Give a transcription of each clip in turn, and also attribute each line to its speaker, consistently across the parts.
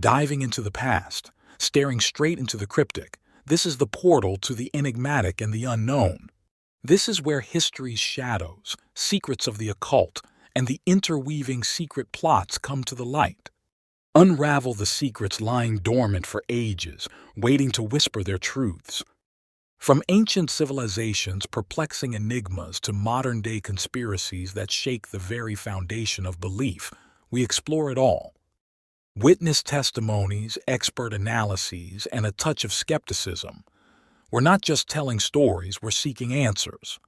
Speaker 1: Diving into the past, staring straight into the cryptic, this is the portal to the enigmatic and the unknown. This is where history's shadows, secrets of the occult, and the interweaving secret plots come to the light. Unravel the secrets lying dormant for ages, waiting to whisper their truths. From ancient civilizations' perplexing enigmas to modern-day conspiracies that shake the very foundation of belief, we explore it all. Witness testimonies, expert analyses, and a touch of skepticism. We're not just telling stories, we're seeking answers.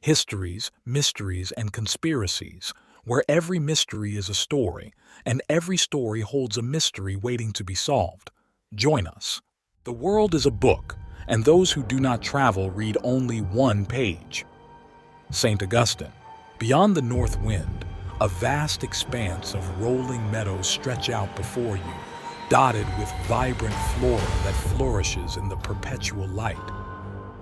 Speaker 1: Histories, mysteries, and conspiracies, where every mystery is a story, and every story holds a mystery waiting to be solved. Join us. The world is a book, and those who do not travel read only one page. St. Augustine. Beyond the north wind, a vast expanse of rolling meadows stretch out before you, dotted with vibrant flora that flourishes in the perpetual light.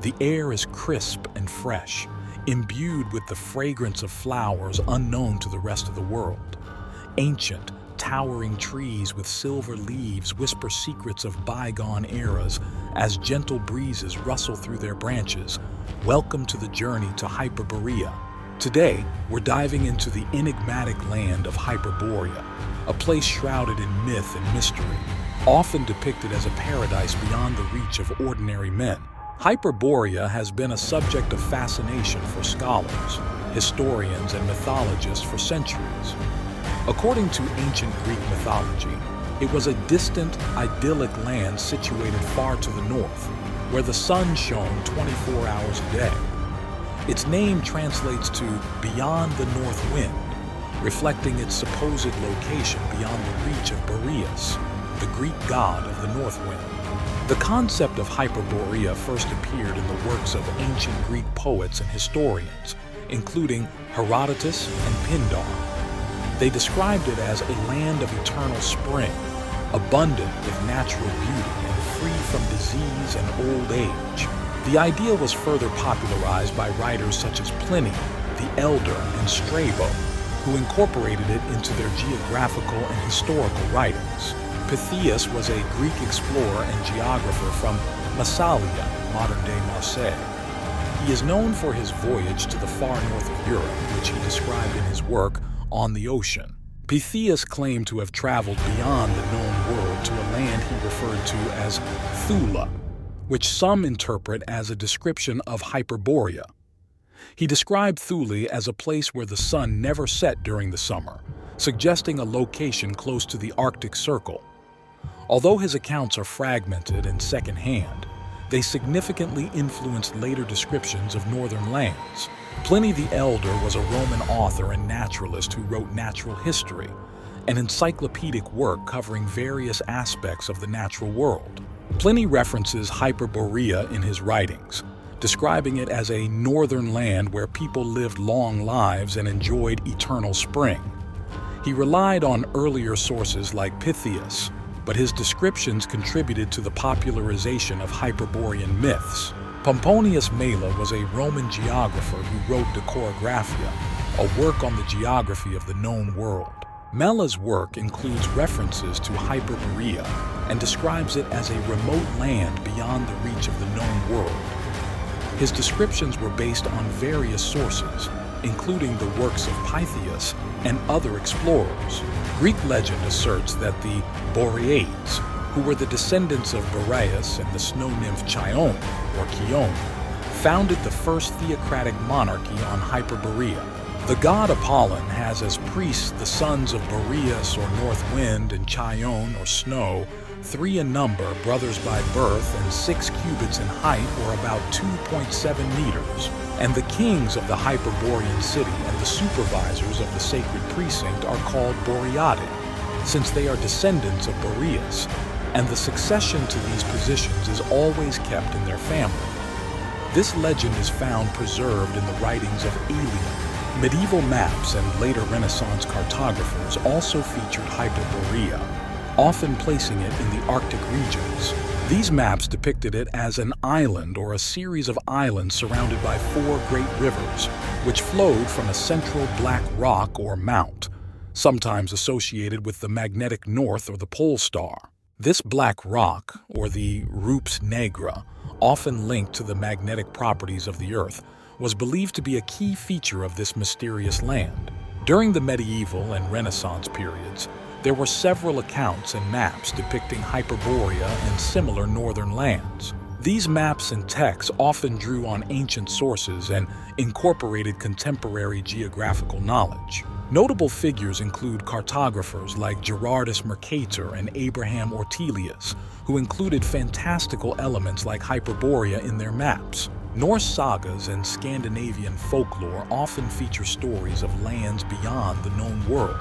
Speaker 1: The air is crisp and fresh, imbued with the fragrance of flowers unknown to the rest of the world. Ancient, towering trees with silver leaves whisper secrets of bygone eras as gentle breezes rustle through their branches. Welcome to the journey to Hyperborea. Today, we're diving into the enigmatic land of Hyperborea, a place shrouded in myth and mystery, often depicted as a paradise beyond the reach of ordinary men. Hyperborea has been a subject of fascination for scholars, historians, and mythologists for centuries. According to ancient Greek mythology, it was a distant, idyllic land situated far to the north, where the sun shone 24 hours a day. Its name translates to beyond the north wind, reflecting its supposed location beyond the reach of Boreas, the Greek god of the north wind. The concept of Hyperborea first appeared in the works of ancient Greek poets and historians, including Herodotus and Pindar. They described it as a land of eternal spring, abundant with natural beauty and free from disease and old age. The idea was further popularized by writers such as Pliny, the Elder, and Strabo, who incorporated it into their geographical and historical writings. Pytheas was a Greek explorer and geographer from Massalia, modern-day Marseille. He is known for his voyage to the far north of Europe, which he described in his work On the Ocean. Pytheas claimed to have traveled beyond the known world to a land he referred to as Thula, which some interpret as a description of Hyperborea. He described Thule as a place where the sun never set during the summer, suggesting a location close to the Arctic Circle. Although his accounts are fragmented and second-hand, they significantly influenced later descriptions of northern lands. Pliny the Elder was a Roman author and naturalist who wrote natural history, an encyclopedic work covering various aspects of the natural world. Pliny references Hyperborea in his writings, describing it as a northern land where people lived long lives and enjoyed eternal spring. He relied on earlier sources like Pytheas, but his descriptions contributed to the popularization of Hyperborean myths. Pomponius Mela was a Roman geographer who wrote De Chorographia, a work on the geography of the known world. Mela's work includes references to Hyperborea and describes it as a remote land beyond the reach of the known world. His descriptions were based on various sources, including the works of Pytheas and other explorers. Greek legend asserts that the Boreads, who were the descendants of Boreas and the snow nymph Chione, or Chione, founded the first theocratic monarchy on Hyperborea. The god Apollon has as priests the sons of Boreas or North Wind and Chione or Snow, 3 in number, brothers by birth, and 6 cubits in height, or about 2.7 meters. And the kings of the Hyperborean city and the supervisors of the sacred precinct are called Boreadae, since they are descendants of Boreas, and the succession to these positions is always kept in their family. This legend is found preserved in the writings of Aelian. Medieval maps and later Renaissance cartographers also featured Hyperborea, often placing it in the Arctic regions. These maps depicted it as an island or a series of islands surrounded by 4 great rivers, which flowed from a central black rock or mount. sometimes associated with the magnetic north or the pole star. This black rock, or the Rups Negra, often linked to the magnetic properties of the Earth, was believed to be a key feature of this mysterious land. During the medieval and Renaissance periods, there were several accounts and maps depicting Hyperborea and similar northern lands. These maps and texts often drew on ancient sources and incorporated contemporary geographical knowledge. Notable figures include cartographers like Gerardus Mercator and Abraham Ortelius, who included fantastical elements like Hyperborea in their maps. Norse sagas and Scandinavian folklore often feature stories of lands beyond the known world.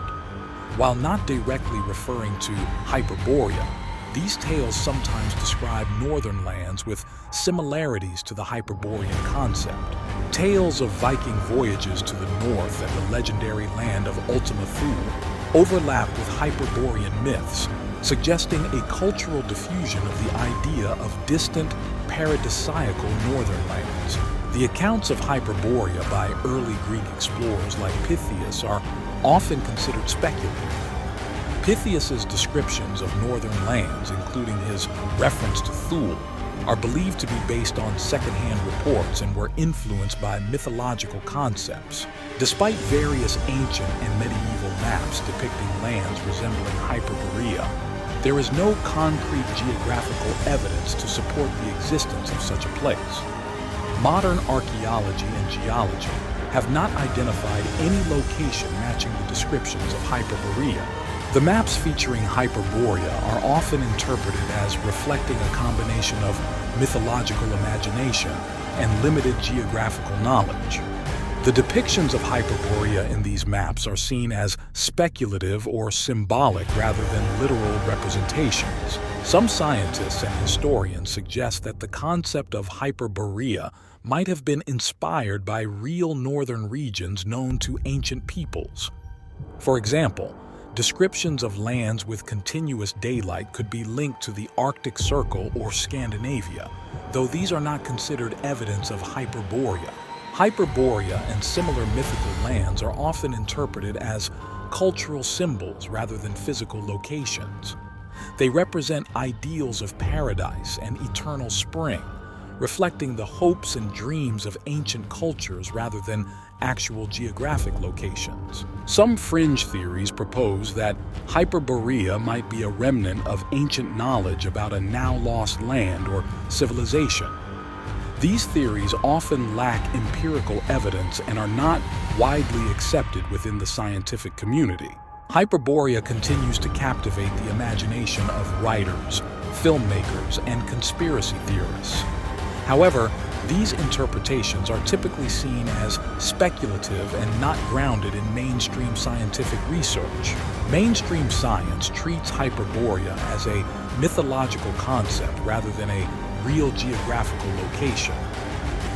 Speaker 1: While not directly referring to Hyperborea, these tales sometimes describe northern lands with similarities to the Hyperborean concept. Tales of Viking voyages to the north and the legendary land of Ultima Thule overlap with Hyperborean myths, suggesting a cultural diffusion of the idea of distant, paradisiacal northern lands. The accounts of Hyperborea by early Greek explorers like Pytheas are often considered speculative. Pytheas's descriptions of northern lands, including his reference to Thule, are believed to be based on second-hand reports and were influenced by mythological concepts. Despite various ancient and medieval maps depicting lands resembling Hyperborea, there is no concrete geographical evidence to support the existence of such a place. Modern archaeology and geology have not identified any location matching the descriptions of Hyperborea. The maps featuring Hyperborea are often interpreted as reflecting a combination of mythological imagination and limited geographical knowledge. The depictions of Hyperborea in these maps are seen as speculative or symbolic rather than literal representations. Some scientists and historians suggest that the concept of Hyperborea might have been inspired by real northern regions known to ancient peoples. For example, descriptions of lands with continuous daylight could be linked to the Arctic Circle or Scandinavia, though these are not considered evidence of Hyperborea. Hyperborea and similar mythical lands are often interpreted as cultural symbols rather than physical locations. They represent ideals of paradise and eternal spring, reflecting the hopes and dreams of ancient cultures rather than actual geographic locations. Some fringe theories propose that Hyperborea might be a remnant of ancient knowledge about a now-lost land or civilization. These theories often lack empirical evidence and are not widely accepted within the scientific community. Hyperborea continues to captivate the imagination of writers, filmmakers, and conspiracy theorists. However, these interpretations are typically seen as speculative and not grounded in mainstream scientific research. Mainstream science treats Hyperborea as a mythological concept rather than a real geographical location.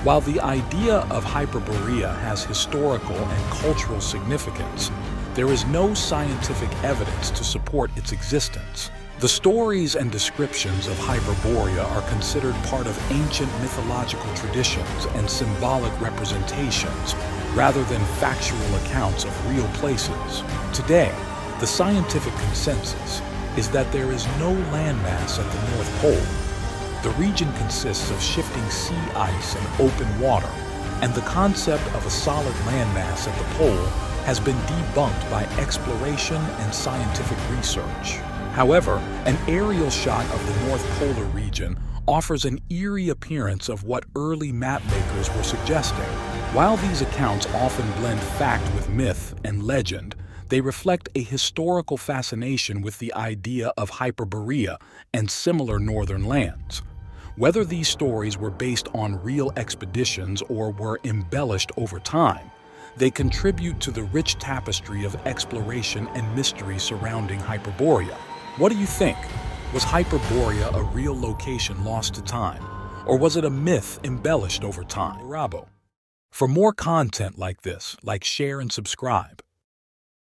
Speaker 1: While the idea of Hyperborea has historical and cultural significance, there is no scientific evidence to support its existence. The stories and descriptions of Hyperborea are considered part of ancient mythological traditions and symbolic representations, rather than factual accounts of real places. Today, the scientific consensus is that there is no landmass at the North Pole. The region consists of shifting sea ice and open water, and the concept of a solid landmass at the pole has been debunked by exploration and scientific research. However, an aerial shot of the North Polar region offers an eerie appearance of what early mapmakers were suggesting. While these accounts often blend fact with myth and legend, they reflect a historical fascination with the idea of Hyperborea and similar northern lands. Whether these stories were based on real expeditions or were embellished over time, they contribute to the rich tapestry of exploration and mystery surrounding Hyperborea. What do you think? Was Hyperborea a real location lost to time, or was it a myth embellished over time? For more content like this, share and subscribe.